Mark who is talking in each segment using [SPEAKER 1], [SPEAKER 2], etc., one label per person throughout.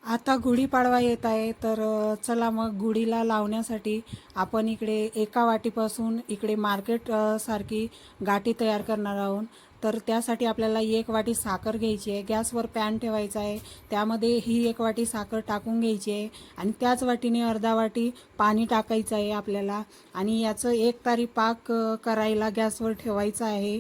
[SPEAKER 1] आता गुढीपाडवा येत आहे तर चला मग गुढीला लावण्यासाठी आपण इकडे एका वाटीपासून इकडे मार्केट सारखी गाठी तयार करणार आहोत। तर त्यासाठी आपल्याला एक वाटी साखर घ्यायची आहे, गॅसवर पॅन ठेवायचा आहे, त्यामध्ये ही एक वाटी साखर टाकून घ्यायची आहे आणि त्याच वाटीने अर्धा वाटी पाणी टाकायचं आहे आपल्याला आणि याचं एक तारी पाक करायला गॅसवर ठेवायचं आहे।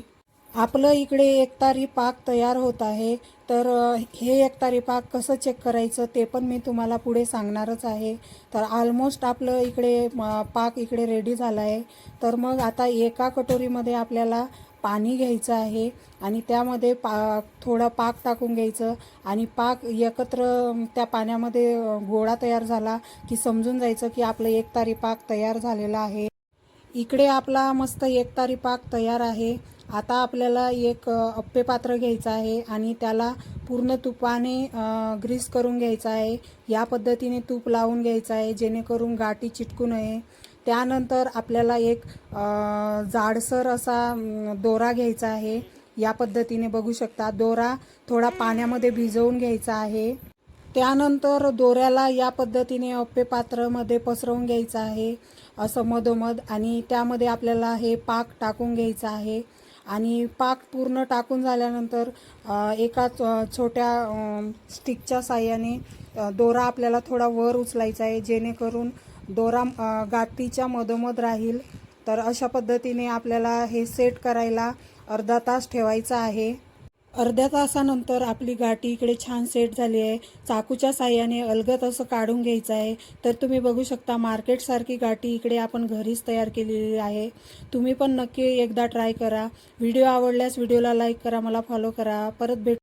[SPEAKER 1] आपलं इकडे एकतारी पाक तयार होत आहे। तर हे एकतारी पाक कसं चेक करायचं ते पण मी तुम्हाला पुढे सांगणारच आहे। तर ऑलमोस्ट आपलं इकडे पाक इकडे रेडी झाला आहे। तर मग आता एका कटोरीमध्ये आपल्याला पाणी घ्यायचं आहे आणि त्यामध्ये थोडा पाक टाकून घ्यायचं आणि पाक एकत्र त्या पाण्यामध्ये गोळा तयार झाला की समजून जायचं की आपलं एकतारी पाक तयार झालेला आहे। इकडे आपला मस्त एकतारी पाक तयार आहे। आता आपल्याला एक अप्पे पात्र घ्यायचं आहे आणि त्याला पूर्ण तुपाने ग्रीस करून घ्यायचं आहे। या पद्धतीने तूप लावून घ्यायचं आहे जेणेकरून गाठी चिटकू नये। त्यानंतर आपल्याला एक जाडसर असा दोरा घ्यायचा आहे। या पद्धतीने बघू शकता, दोरा थोडा पाण्यामध्ये भिजवून घ्यायचा आहे। त्यानंतर दोऱ्याला या पद्धतीने अप्पे पात्रामध्ये पसरवून घ्यायचं आहे असं मधोमध आणि त्यामध्ये आपल्याला हे पाक टाकून घ्यायचं आहे आणि पाक पूर्ण टाकून झाल्यानंतर एका छोट्या स्टिकच्या साहाय्याने दोरा आपल्याला थोडा वर उचलायचा आहे जेणेकरून दोरा गाठीच्या मधोमध राहील। तर अशा पद्धतीने आपल्याला हे सेट करायला अर्धा तास ठेवायचं आहे। अर्ध्या तासानंतर आपली गाठी इकडे छान सेट झाली आहे। चाकूच्या साहाय्याने अलगद असं काढून घ्यायचं आहे। तर तुम्ही बघू शकता मार्केटसारखी गाठी इकडे आपण घरीच तयार केलेली आहे। तुम्ही पण नक्की एकदा ट्राय करा। व्हिडिओ आवडल्यास व्हिडिओला लाईक करा, मला फॉलो करा। परत भेट